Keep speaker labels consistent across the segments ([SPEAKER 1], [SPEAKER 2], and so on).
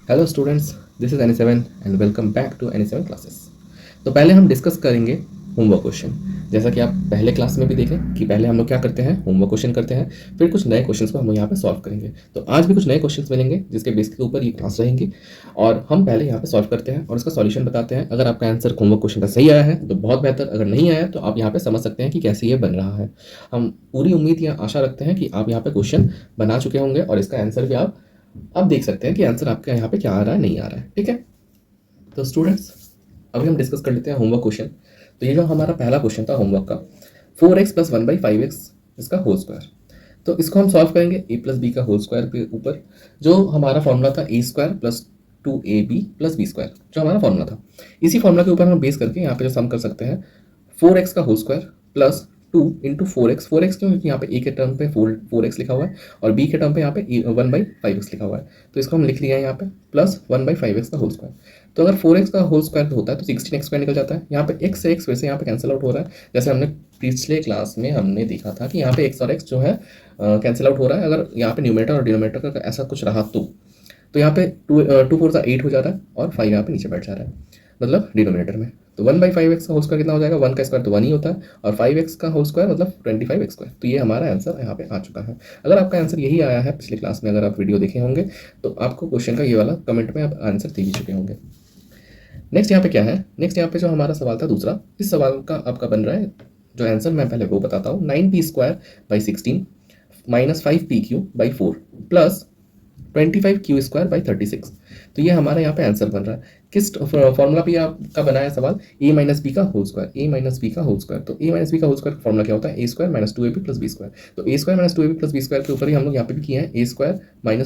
[SPEAKER 1] Hello students, this is Any Seven and welcome back to Any Seven classes. तो पहले हम discuss करेंगे homework question. जैसा कि आप पहले क्लास में भी देखें कि पहले हम लोग क्या करते हैं, होमवर्क क्वेश्चन करते हैं, फिर कुछ नए क्वेश्चंस को हम लोग यहाँ पे सॉल्व करेंगे। तो आज भी कुछ नए क्वेश्चंस मिलेंगे जिसके बेस के ऊपर ये क्लास रहेंगी और हम पहले यहाँ पे सॉल्व करते हैं और इसका सॉल्यूशन बताते हैं। अगर आपका आंसर होमवर्क क्वेश्चन का सही आया है तो बहुत बेहतर, अगर नहीं आया तो आप यहाँ पे समझ सकते हैं कि कैसे ये बन रहा है। हम पूरी उम्मीद या आशा रखते हैं कि आप यहाँ पे क्वेश्चन बना चुके होंगे और इसका आंसर भी आप अब देख सकते हैं कि आंसर आपका यहाँ पे क्या आ रहा है, नहीं आ रहा है। ठीक है, तो स्टूडेंट्स अभी हम डिस्कस कर लेते हैं होमवर्क क्वेश्चन। तो ये जो हमारा पहला क्वेश्चन था होमवर्क का, 4x + 1/5x इसका होल स्क्वायर। तो इसको हम सॉल्व करेंगे a + b का होल स्क्वायर के ऊपर। जो हमारा फॉर्मूला था a² + 2ab + b², जो हमारा फॉर्मूला था, इसी फॉर्मूला के ऊपर हम बेस करके यहाँ पे जो सम कर सकते हैं 4x का whole square plus 2 into 4x। 4x क्यों? क्योंकि यहाँ पे a के टर्म पे 4x लिखा हुआ है और b के टर्म पे यहाँ पे 1/5x लिखा हुआ है। तो इसको हम लिख लिया है यहाँ पे प्लस 1/5x का होल स्क्वायर। तो अगर 4x का होल स्क्वायर होता है तो 16x² निकल जाता है। यहाँ पे x से x वैसे यहाँ पे कैंसिल आउट हो रहा है, जैसे हमने पिछले क्लास में हमने देखा था कि यहाँ पे x और x जो है कैंसिल आउट हो रहा है। अगर यहाँ पे न्यूमरेटर और डिनोमिनेटर का ऐसा कुछ रहा तो यहाँ पे 2 4 8 हो जा रहा है और 5 यहाँ पे नीचे बैठ जा रहा है, मतलब डिनोमिनेटर में। तो 1/5x का होल स्क्वायर कितना हो जाएगा? 1 का स्क्वायर तो 1 ही होता है और 5x का होल स्क्वायर मतलब 25x²। तो ये हमारा आंसर यहाँ पे आ चुका है। अगर आपका आंसर यही आया है पिछले क्लास में, अगर आप वीडियो देखे होंगे तो आपको क्वेश्चन का ये वाला कमेंट में आप आंसर दे भी चुके होंगे। नेक्स्ट यहाँ पे क्या है? नेक्स्ट यहाँ पे जो हमारा सवाल था दूसरा, इस सवाल का आपका बन रहा है जो आंसर मैं पहले वो बताता हूँ। 9p² / 16 - 5pq/4 plus 25q² / 36। तो ये हमारा यहाँ पे आंसर बन रहा है। किस फॉर्मूला पे आपका बना है सवाल? a - b का होल स्क्वायर, a - b का होल स्क्वायर। तो a - b का होल स्क्वायर का फॉर्मूला क्या होता है? a² - 2ab + b²। तो a² - 2ab + b² के ऊपर ही हम लोग यहाँ पे भी किए हैं a² -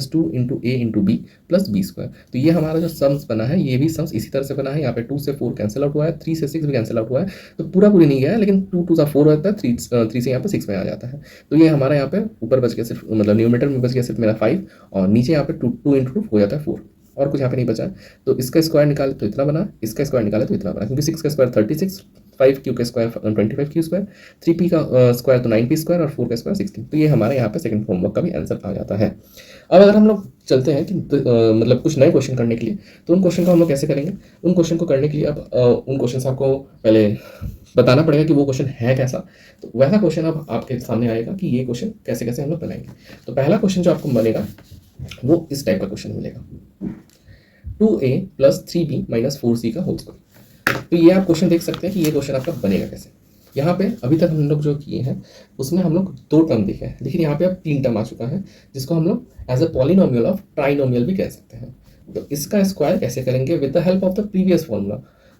[SPEAKER 1] 2 × a × b + b²। तो ये हमारा जो सम्स बना है ये भी सम्स इसी तरह से बना है। यहाँ पे 2 से 4 कैंसिल आउट हुआ है, 3 से 6 भी कैंसिल आउट हुआ है। तो पूरा पूरी नहीं गया है, लेकिन 2 2 4 होता है, 3 से यहाँ पे 6 में आ जाता है। तो ये हमारा यहाँ पे ऊपर बच गया सिर्फ, मतलब न्यूमरेटर में बच गया सिर्फ मेरा 5 और नीचे यहाँ पे 2 × 2 हो जाता है 4 और कुछ यहाँ पे नहीं बचा है। तो इसका स्क्वायर निकाले तो इतना बना, इसका स्क्वायर निकाले तो इतना बना, क्योंकि 6 का स्क्वायर 36, 5q का स्क्वायर 25q², 3p का स्क्वायर तो 9p² और 4 का स्क्वायर 16। तो ये हमारे यहाँ पे सेकंड होमवर्क का भी आंसर आ जाता है। अब अगर हम लोग चलते हैं कि मतलब कुछ नए क्वेश्चन करने के लिए, तो उन क्वेश्चन को हम लोग कैसे करेंगे? उन क्वेश्चन को करने के लिए अब उन क्वेश्चन से आपको पहले बताना पड़ेगा कि वो क्वेश्चन है कैसा। तो वैसा क्वेश्चन अब आपके सामने आएगा कि ये क्वेश्चन कैसे कैसे हम लोग बनाएंगे। तो पहला क्वेश्चन जो आपको बनेगा वो इस टाइप का क्वेश्चन मिलेगा, 2a + 3b - 4c का होल स्क्वायर। तो ये आप क्वेश्चन देख सकते हैं कि ये क्वेश्चन आपका बनेगा कैसे। यहाँ पे अभी तक हम लोग जो किए हैं उसमें हम लोग 2 टर्म देखे हैं, लेकिन यहाँ पे अब 3 टर्म आ चुका है, जिसको हम लोग as a polynomial of trinomial भी कह सकते हैं। तो इसका स्क्वायर कैसे करेंगे? With the help of the previous formula.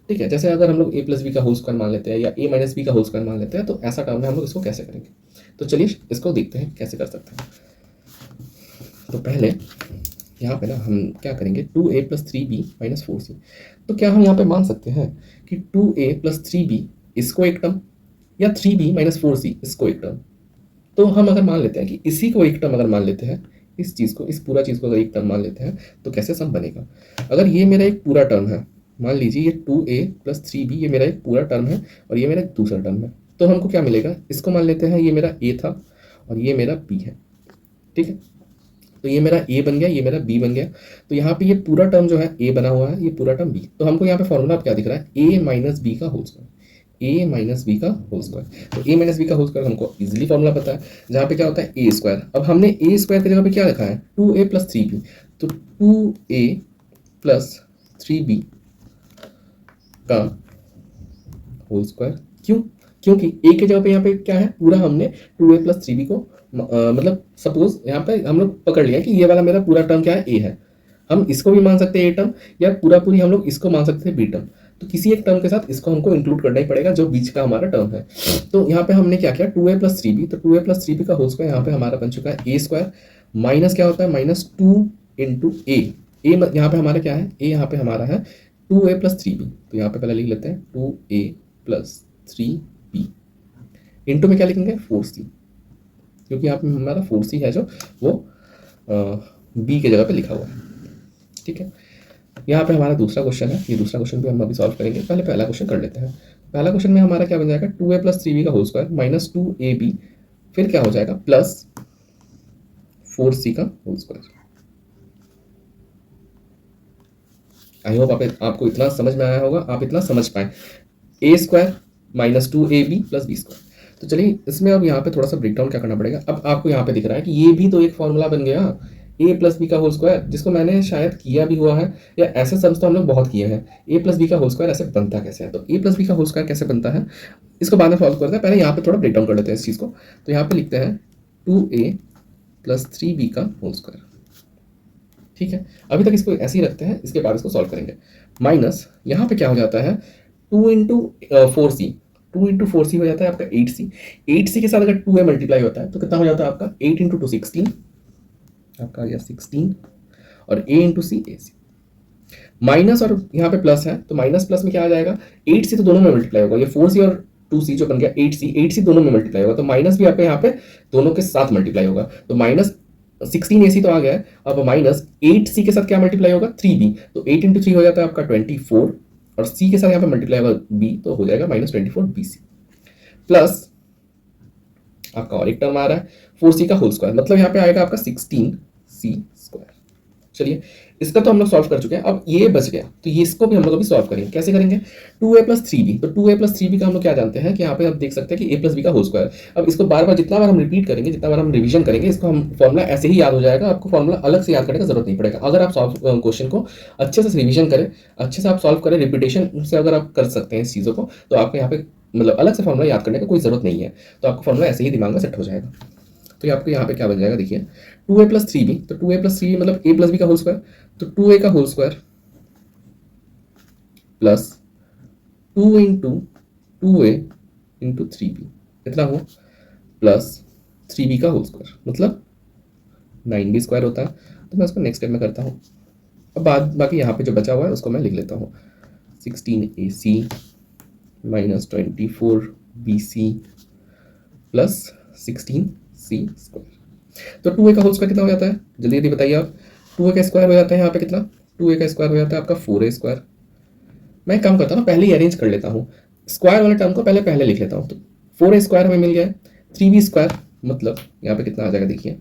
[SPEAKER 1] ठीक है, जैसे अगर हम लोग a + b का होल स्क्वायर मान लेते हैं या a - b का होल स्क्वायर मान लेते हैं, तो ऐसा टर्म है, हम लोग इसको कैसे करेंगे? तो चलिए इसको देखते हैं कैसे कर सकते हैं। तो पहले यहाँ पे ना हम क्या करेंगे, 2a + 3b - 4c। तो क्या हम यहाँ पे मान सकते हैं कि 2a + 3b इसको एक टर्म या 3b - 4c इसको एक टर्म? तो हम अगर मान लेते हैं कि इसी को एक टर्म अगर मान लेते हैं, इस चीज़ को, इस पूरा चीज़ को अगर एक टर्म मान लेते हैं, तो कैसे सम बनेगा? अगर ये मेरा एक पूरा टर्म है, मान लीजिए ये 2a + 3b ये मेरा एक पूरा टर्म है और ये मेरा एक दूसरा टर्म है, तो हमको क्या मिलेगा? इसको मान लेते हैं ये मेरा a था और ये मेरा b है। ठीक है, तो ये मेरा a बन गया, ये मेरा b बन गया। तो यहाँ पे ये पूरा टर्म जो है a बना हुआ है, ये पूरा टर्म b। तो हमको यहाँ पे फॉर्मूला क्या दिख रहा है? a - b का होल स्क्वायर, a - b का होल स्क्वायर। तो a - b का होल स्क्वायर हमको इजीली फॉर्मूला पता है, जहाँ पे क्या होता है a²। अब हमने a² की जगह पे क्या लिखा है? 2a + 3b। तो 2a + 3b का होल स्क्वायर। क्यों? क्योंकि a की जगह पे यहाँ पे क्या है? पूरा हमने 2a + 3b को मतलब सपोज यहाँ पे हम लोग पकड़ लिया कि ये वाला मेरा पूरा टर्म क्या है? a है। हम इसको भी मान सकते हैं a टर्म, या पूरा पूरी हम लोग इसको मान सकते हैं b टर्म। तो किसी एक टर्म के साथ इसको हमको इंक्लूड करना ही पड़ेगा जो बीच का हमारा टर्म है। तो यहाँ पे हमने क्या किया? 2a + 3b। तो 2a + 3b का होल स्क्वायर यहाँ पे हमारा बन चुका है a² माइनस क्या होता है? -2 × a। यहाँ पे हमारा क्या है? a यहाँ पे हमारा है 2a + 3b। तो यहाँ पे पहले लिख लेते हैं 2a + 3b इंटू में क्या लिखेंगे? 4c, क्योंकि यहाँ पे हमारा 4c है जो वो b की जगह पे लिखा हुआ है। ठीक है, यहाँ पे हमारा दूसरा क्वेश्चन है, ये दूसरा क्वेश्चन भी हम अभी सॉल्व करेंगे। पहले पहला क्वेश्चन कर लेते हैं। पहला क्वेश्चन में हमारा क्या बन जाएगा? 2a + 3b का होल स्क्वायर -2ab, फिर क्या हो जाएगा? +4c का होल स्क्वायर। आई होप आपको इतना समझ में आया होगा, आप इतना समझ पाए। A square minus 2ab plus B square. तो चलिए इसमें अब यहाँ पे थोड़ा सा ब्रेकडाउन क्या करना पड़ेगा। अब आपको यहाँ पे दिख रहा है कि ये भी तो एक फॉर्मूला बन गया, ए प्लस बी का होल स्क्वायर, जिसको मैंने शायद किया भी हुआ है, या ऐसे सम्स तो हम लोग बहुत किए हैं। ए प्लस बी का होल स्क्वायर ऐसे बनता कैसे है, तो ए प्लस बी का होल स्क्वायर कैसे बनता है इसको बाद में सॉल्व करते हैं। पहले यहाँ पे थोड़ा ब्रेकडाउन कर लेते हैं इस चीज़ को। तो यहाँ पे लिखते हैं 2a प्लस 3b का होल स्क्वायर। ठीक है, अभी तक इसको ऐसे ही रखते हैं, इसके बाद इसको सॉल्व करेंगे। माइनस यहाँ पे क्या हो जाता है 2 इंटू 4c, 2 इंटू 4c हो जाता है आपका 8c। 8c के साथ अगर 2a मल्टीप्लाई होता है तो कितना हो जाता है आपका 8 इंटू 2 16, आपका आ गया 16, और a into C A C. Minus और यहाँ पे प्लस है, तो माइनस प्लस में क्या आ जाएगा 8c, तो दोनों में मल्टीप्लाई होगा, ये 4c और 2c जो बन गया 8c, 8c दोनों में मल्टीप्लाई होगा, तो माइनस भी आपके यहाँ पे दोनों के साथ मल्टीप्लाई होगा, तो माइनस 16ac तो आ गया है। अब माइनस 8c के साथ क्या मल्टीप्लाई होगा 3b, तो 8 इंटू 3 हो जाता है आपका 24, और c के साथ यहाँ पे मल्टीप्लाई होगा b, तो हो जाएगा माइनस 24bc, प्लस आपका और एक टर्म आ रहा है 4c का होल स्क्वायर, मतलब यहाँ पे आएगा आपका 16c स्क्वायर। चलिए इसका तो हम लोग सॉल्व कर चुके हैं, अब ये बच गया, तो ये इसको भी हम लोग अभी सॉल्व करेंगे। कैसे करेंगे 2a प्लस 3b, तो 2a प्लस 3b का हम लोग क्या जानते हैं कि यहाँ पे आप देख सकते हैं कि a प्लस b का होल स्क्वायर। अब इसको बार बार जितना बार हम रिपीट करेंगे, जितना बार हम रिवीजन करेंगे, इसको हम फॉर्मुला ऐसे ही याद हो जाएगा, आपको फॉर्मुला अलग से याद करने का जरूरत नहीं पड़ेगा। अगर आप सॉल्व क्वेश्चन को अच्छे से रिवीजन करें, अच्छे से आप सॉल्व करें, रिपीटेशन से अगर आप कर सकते हैं इस चीज़ों को, तो आपको यहाँ पे मतलब अलग से फॉर्मुला याद करने का कोई जरूरत नहीं है, तो आपको फॉर्मुला ऐसे ही दिमाग में सेट हो जाएगा। तो आपको यहाँ पे क्या बन जाएगा देखिए 2a प्लस 3b, तो 2a प्लस 3b मतलब a प्लस b का होल स्क्वायर, तो 2a का whole square plus 2 into 2a into 3b कितना हुआ प्लस 3b का होल स्क्वायर, मतलब 9b स्क्वायर होता है। तो मैं उसको नेक्स्ट स्टेप में करता हूँ। अब बाकी यहाँ पे जो बचा हुआ है उसको मैं लिख लेता हूँ 16ac minus 24bc plus 16c square. तो 2a का होल स्क्वायर कितना हो जाता है जल्दी जल्दी बताइए आप। 2a का स्क्वायर हो जाता है यहाँ पे कितना, 2a का स्क्वायर हो जाता है आपका 4a स्क्वायर। मैं एक काम करता हूँ पहले ही अरेंज कर लेता हूँ, स्क्वायर वाले टर्म को पहले लिख लेता हूँ। तो 4a स्क्वायर हमें मिल गया है, 3b स्क्वायर मतलब यहाँ पे कितना आ जाएगा देखिए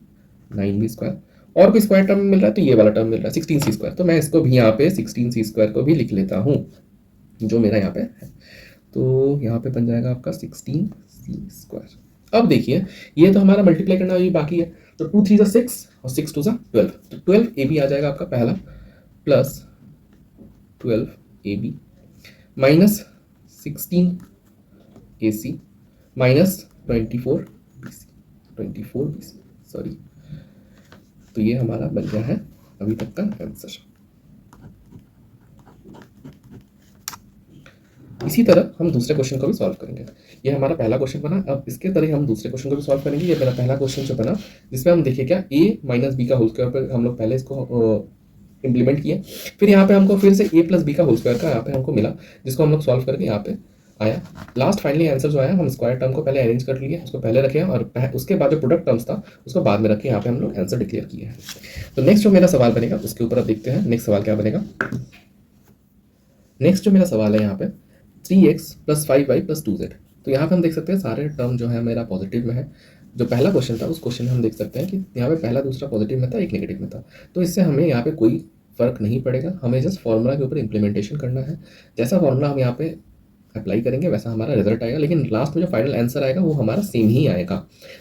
[SPEAKER 1] 9b स्क्वायर, और कोई स्क्वायर टर्म मिल रहा है तो ये वाला टर्म मिल रहा है 16c स्क्वायर, तो मैं इसको भी यहाँ पे 16c स्क्वायर को भी लिख लेता हूँ जो मेरा यहाँ पे है। तो यहाँ पे बन जाएगा आपका 16c स्क्वायर। अब देखिए ये तो हमारा मल्टीप्लाई करना अभी बाकी है, तो 2 3 6 और 6 2 12, तो 12ab आ जाएगा आपका पहला, plus 12ab minus 16ac minus 24bc sorry. तो ये हमारा बन गया है अभी तक का आंसर। इसी तरह हम दूसरे क्वेश्चन को भी सॉल्व करेंगे। ये हमारा पहला क्वेश्चन बना, अब इसके तरह हम दूसरे क्वेश्चन को भी सॉल्व करेंगे। ये मेरा पहला क्वेश्चन जो बना जिसमें हम देखिए क्या a माइनस बी का होल स्क्वायर पर हम लोग पहले इसको इम्प्लीमेंट किए, फिर यहाँ पे हमको फिर से a प्लस बी का होल स्क्वायर का यहाँ पे हमको मिला, जिसको हम लोग सॉल्व करके यहाँ पे आया। लास्ट फाइनली आंसर जो आया हम स्क्वायर टर्म को पहले अरेंज कर लिए, उसको पहले रखे और उसके बाद जो प्रोडक्ट टर्म्स था उसको बाद में रखे, यहाँ पे हम लोग आंसर डिक्लेयर किए हैं। तो नेक्स्ट जो मेरा सवाल बनेगा उसके ऊपर अब देखते हैं नेक्स्ट सवाल क्या बनेगा। नेक्स्ट जो मेरा सवाल है यहाँ पे 3x plus 5y plus 2z। तो यहाँ पे हम देख सकते हैं सारे टर्म जो है मेरा पॉजिटिव में है। जो पहला क्वेश्चन था उस क्वेश्चन में हम देख सकते हैं कि यहाँ पे पहला दूसरा पॉजिटिव में था, एक नेगेटिव में था, तो इससे हमें यहाँ पे कोई फर्क नहीं पड़ेगा, हमें जस्ट फॉर्मूला के ऊपर इंप्लीमेंटेशन करना है। जैसा फॉर्मूला हम यहाँ पे अप्लाई करेंगे वैसा हमारा रिजल्ट आएगा, लेकिन लास्ट में जो फाइनल आंसर आएगा वो हमारा सेम ही आएगा।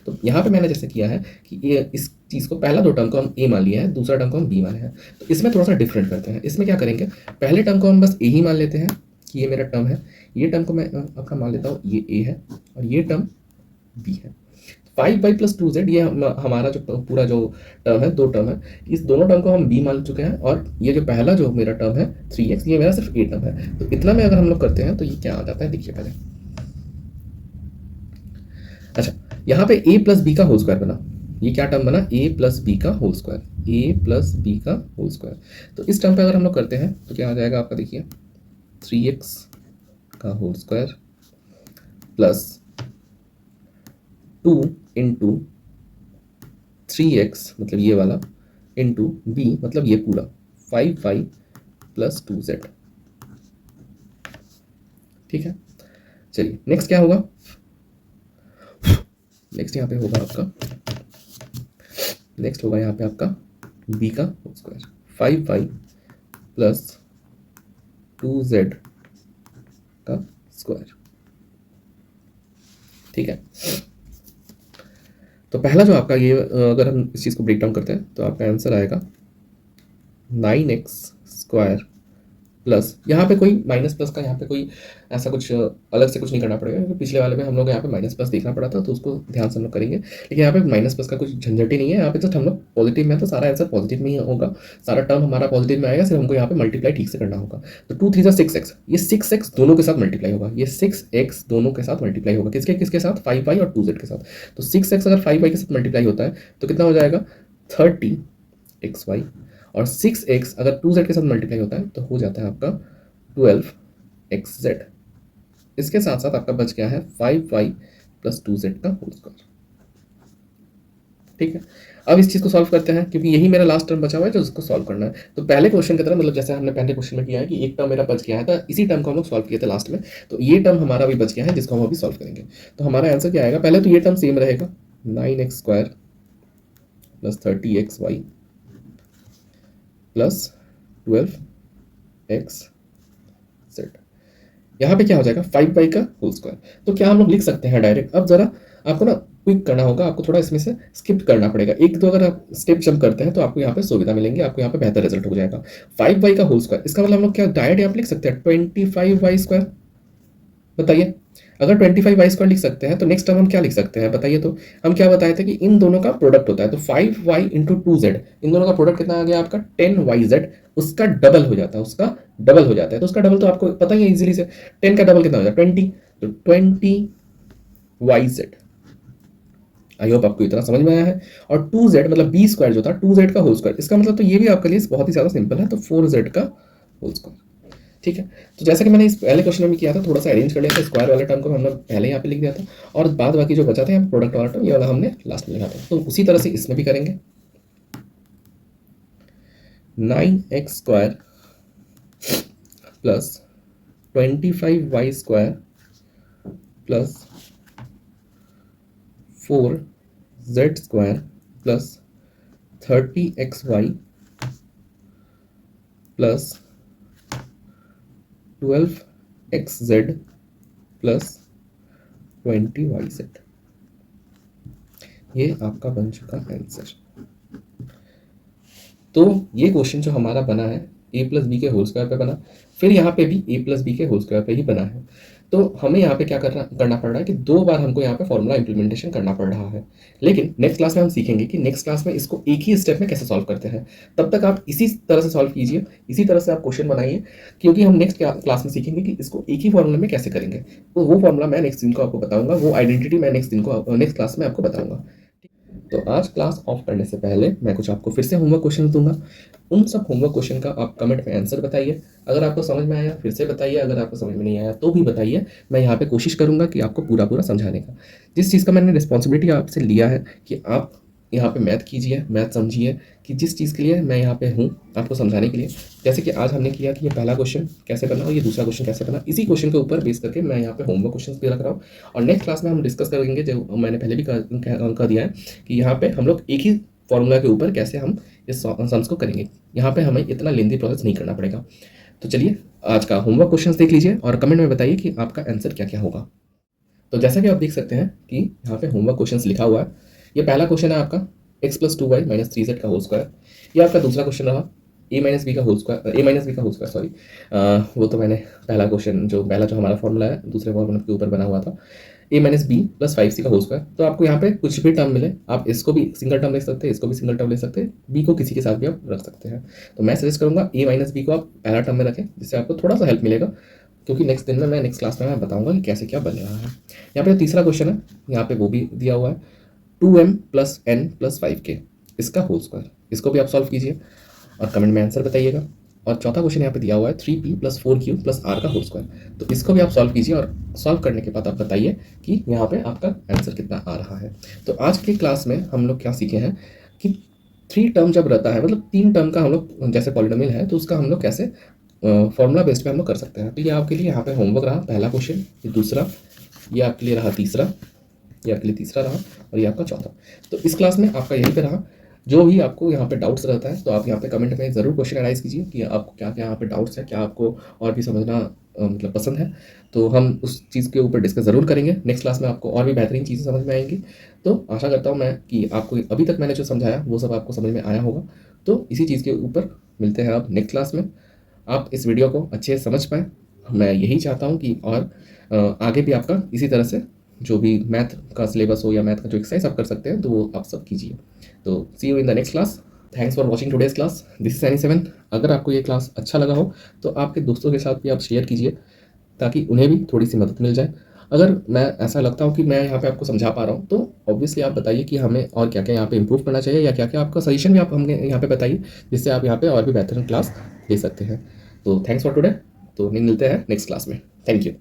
[SPEAKER 1] तो यहाँ पे मैंने जैसे किया है कि ये इस चीज़ को पहला दो टर्म को हम a मान लिया है, दूसरा टर्म को हम b माने हैं, तो इसमें थोड़ा सा डिफरेंट करते हैं। इसमें क्या करेंगे पहले टर्म को हम बस a ही मान लेते हैं कि ये मेरा टर्म है, ये टर्म को मैं आपका मान लेता हूँ ये a है और ये टर्म b है। 5y प्लस 2z ये हमारा जो पूरा जो टर्म है, दो टर्म है, इस दोनों टर्म को हम b मान चुके हैं, और ये जो पहला जो मेरा टर्म है 3x ये मेरा सिर्फ a टर्म है। तो इतना में अगर हम लोग करते हैं तो ये क्या आ जाता है देखिए पहले। अच्छा यहाँ पे a प्लस बी का होल स्क्वायर बना, ये क्या टर्म बना a प्लस बी का whole square, a plus B का होल स्क्वायर। तो इस टर्म पे अगर हम लोग करते हैं तो क्या आ जाएगा आपका देखिए 3x का whole square plus 2 into 3x मतलब ये वाला इंटू b मतलब ये पूरा 5y प्लस 2z। ठीक है, चलिए नेक्स्ट क्या होगा, नेक्स्ट यहाँ पे होगा आपका, नेक्स्ट होगा यहाँ पे आपका b का whole square 5y plus 2z का स्क्वायर। ठीक है, तो पहला जो आपका ये अगर हम इस चीज़ को ब्रेक डाउन करते हैं तो आपका आंसर आएगा 9x स्क्वायर प्लस, यहाँ पे कोई माइनस प्लस का यहाँ पे कोई ऐसा कुछ अलग से कुछ नहीं करना पड़ेगा, क्योंकि पिछले वाले में हम लोग यहाँ पे माइनस प्लस देखना पड़ा था, तो उसको ध्यान से हम लोग करेंगे। लेकिन यहाँ पे माइनस प्लस का कुछ झंझट ही नहीं है, यहाँ पे जस्ट हम लोग पॉजिटिव में है तो सारा आंसर पॉजिटिव में ही होगा, सारा टर्म हमारा पॉजिटिव में आएगा, सिर्फ हमको यहाँ पे मल्टीप्लाई ठीक से करना होगा। तो 2 3 6x, ये 6x दोनों के साथ मल्टीप्लाई होगा, ये 6x दोनों के साथ मल्टीप्लाई होगा, किसके किसके साथ, 5y और 2z के साथ। तो 6x अगर 5y के साथ मल्टीप्लाई होता है तो कितना हो जाएगा 30xy, और 6x अगर 2z के साथ मल्टीप्लाई होता है तो हो जाता है आपका 12xz। इसके साथ साथ आपका बच गया है 5y प्लस 2z का होल स्क्वायर। ठीक है, अब इस चीज़ को सॉल्व करते हैं, क्योंकि यही मेरा लास्ट टर्म बचा हुआ है जो उसको सॉल्व करना है। तो पहले क्वेश्चन की तरह, मतलब जैसे हमने पहले क्वेश्चन में किया है कि एक टर्म मेरा बच गया है, तो इसी टर्म को हम लोग सॉल्व किए थे लास्ट में, तो ये टर्म हमारा भी बच गया है जिसको हम अभी सॉल्व करेंगे। तो हमारा आंसर क्या आएगा, पहले तो ये टर्म सेम रहेगा 9x square plus 30xy plus 12x z। यहाँ पे क्या हो जाएगा 5y का होल स्क्वायर। तो क्या हम लोग लिख सकते हैं डायरेक्ट, अब जरा आपको ना क्विक करना होगा, आपको थोड़ा इसमें से स्किप करना पड़ेगा, एक तो अगर आप स्टेप जंप करते हैं तो आपको यहाँ पे सुविधा मिलेंगे, आपको यहाँ पे बेहतर रिजल्ट हो जाएगा। 5y का होल स्क्वायर, इसका मतलब हम लोग क्या डायरेक्ट यहाँ पे लिख सकते हैं 25y स्क्वायर। बताइए, अगर 25y स्क्वायर लिख सकते हैं तो नेक्स्ट टर्म हम क्या लिख सकते हैं बताइए। तो हम क्या बताए थे कि इन दोनों का प्रोडक्ट होता है, तो 5y इंटू 2z, इन दोनों का प्रोडक्ट कितना आ गया आपका 10yz, उसका डबल हो जाता है, उसका डबल हो जाता है। तो उसका डबल तो आपको पता ही है इजीली से, 10 का डबल कितना हो जाता है 20, तो 20yz। आई होप आपको इतना समझ में आया है। और 2z मतलब b स्क्वायर जो था 2z का होल स्क्वायर, इसका मतलब तो ये भी आपके लिए बहुत ही ज़्यादा सिंपल है, तो 4z का होल स्क्वायर। ठीक है, तो जैसा कि मैंने इस पहले क्वेश्चन में भी किया था, थोड़ा सा अरेंज कर लिया था, स्क्वायर वाले टर्म को हमने पहले यहाँ पे लिख दिया था, और बाद बाकी जो बचा था यहाँ प्रोडक्ट वाला टर्म ये वाला हमने लास्ट में लिखा था। तो उसी तरह से इसमें भी करेंगे 9x square plus 25y square plus 4z square plus 30xy plus 12xz plus 20yz। ये आपका बन चुका आंसर। तो ये क्वेश्चन जो हमारा बना है a प्लस बी के होल स्क्वायर पे बना, फिर यहाँ पे भी a प्लस बी के होल स्क्वायर पे ही बना है। तो हमें यहाँ पे क्या करना पड़ रहा है कि 2 बार हमको यहाँ पे फॉर्मूला इंप्लीमेंटेशन करना पड़ रहा है। लेकिन नेक्स्ट क्लास में हम सीखेंगे कि नेक्स्ट क्लास में इसको एक ही स्टेप में कैसे सॉल्व करते हैं। तब तक आप इसी तरह से सॉल्व कीजिए, इसी तरह से आप क्वेश्चन बनाइए, क्योंकि हम नेक्स्ट क्लास में सीखेंगे कि इसको एक ही फॉर्मूले में कैसे करेंगे। तो वो फॉर्मूला मैं नेक्स्ट दिन को आपको बताऊंगा, वो आइडेंटिटी मैं नेक्स्ट क्लास में आपको बताऊंगा। तो आज क्लास ऑफ करने से पहले मैं कुछ आपको फिर से होमवर्क क्वेश्चन दूंगा, उन सब होमवर्क क्वेश्चन का आप कमेंट में आंसर बताइए। अगर आपको समझ में आया फिर से बताइए, अगर आपको समझ में नहीं आया तो भी बताइए। मैं यहाँ पे कोशिश करूँगा कि आपको पूरा पूरा समझाने का। जिस चीज़ का मैंने रिस्पॉन्सिबिलिटी आपसे लिया है कि आप यहाँ पे मैथ कीजिए, मैथ समझिए, कि जिस चीज़ के लिए मैं यहाँ पे हूँ आपको समझाने के लिए। जैसे कि आज हमने किया कि ये पहला क्वेश्चन कैसे बना और ये दूसरा क्वेश्चन कैसे बना, इसी क्वेश्चन के ऊपर बेस करके मैं यहाँ पे होमवर्क क्वेश्चन भी रख रहा हूँ। और नेक्स्ट क्लास में हम डिस्कस करेंगे, जो मैंने पहले भी कह दिया है कि यहाँ पे हम लोग एक ही फॉर्मूला के ऊपर कैसे हम इस सम्स को करेंगे। यहाँ पे हमें इतना लेंदी प्रोसेस नहीं करना पड़ेगा। तो चलिए आज का होमवर्क क्वेश्चन देख लीजिए और कमेंट में बताइए कि आपका आंसर क्या क्या होगा। तो जैसा कि आप देख सकते हैं कि यहाँ पे होमवर्क क्वेश्चन लिखा हुआ है। ये पहला क्वेश्चन है आपका x plus 2y minus 3z का होल स्क्वायर। ये आपका दूसरा क्वेश्चन रहा a माइनस बी का होल स्क्वायर, सॉरी वो तो मैंने पहला जो हमारा फॉर्मूला है दूसरे फॉर्मूला के ऊपर बना हुआ था, a minus B plus 5c का होल स्क्वायर। तो आपको यहाँ पे कुछ भी टर्म मिले, आप इसको भी सिंगल टर्म ले सकते हैं, इसको भी सिंगल टर्म ले सकते हैं, b को किसी के साथ भी आप रख सकते हैं। तो मैं सजेस्ट करूँगा a माइनस बी को आप पहला टर्म में रखें, जिससे आपको थोड़ा सा हेल्प मिलेगा, क्योंकि नेक्स्ट क्लास में मैं बताऊँगा कि कैसे क्या बन रहा है। यहाँ पे तीसरा क्वेश्चन है, यहाँ पे वो भी दिया हुआ है 2m plus n plus 5k इसका होल स्क्वायर। इसको भी आप सॉल्व कीजिए और कमेंट में आंसर बताइएगा। और चौथा क्वेश्चन यहाँ पे दिया हुआ है 3p plus 4q plus r का होल स्क्वायर। तो इसको भी आप सॉल्व कीजिए और सॉल्व करने के बाद आप बताइए कि यहाँ पे आपका आंसर कितना आ रहा है। तो आज की क्लास में हम लोग क्या सीखे हैं कि 3 टर्म जब रहता है, मतलब 3 टर्म का हम लोग जैसे पॉलिनोमियल है तो उसका हम लोग कैसे फॉर्मूला बेस्ड पे हम लोग कर सकते हैं। तो ये आपके लिए यहाँ पे होमवर्क रहा, पहला क्वेश्चन, ये दूसरा, ये आपके लिए रहा तीसरा, ये आपके लिए तीसरा रहा और ये आपका चौथा। तो इस क्लास में आपका यहीं पे रहा जो भी आपको यहाँ पे डाउट्स रहता है तो आप यहाँ पे कमेंट में ज़रूर क्वेश्चन एराइज कीजिए कि आपको क्या क्या यहाँ पे डाउट्स है, क्या आपको और भी समझना मतलब पसंद है, तो हम उस चीज़ के ऊपर डिस्कस ज़रूर करेंगे। नेक्स्ट क्लास में आपको और भी बेहतरीन चीज़ें समझ में आएंगी। तो आशा करता हूँ मैं कि आपको अभी तक मैंने जो समझाया वो सब आपको समझ में आया होगा। तो इसी चीज़ के ऊपर मिलते हैं आप नेक्स्ट क्लास में। आप इस वीडियो को अच्छे से समझ पाएँ, मैं यही चाहता हूँ कि और आगे भी आपका इसी तरह से जो भी मैथ का सिलेबस हो या मैथ का जो एक्सरसाइज आप कर सकते हैं तो वो आप सब कीजिए। तो see you in the next class. Thanks for watching today's class. This is Sunny 7। अगर आपको ये क्लास अच्छा लगा हो तो आपके दोस्तों के साथ भी आप शेयर कीजिए ताकि उन्हें भी थोड़ी सी मदद मिल जाए। अगर मैं ऐसा लगता हूँ कि मैं यहाँ पे आपको समझा पा रहा हूँ तो ऑब्वियसली आप बताइए कि हमें और क्या क्या यहाँ पे इम्प्रूव करना चाहिए या क्या क्या आपका सजेशन भी आप हमें यहाँ पे बताइए जिससे आप यहाँ पे और भी बेहतरीन क्लास दे सकते हैं। तो थैंक्स फॉर टुडे। तो मिलते हैं नेक्स्ट क्लास में। Thank you.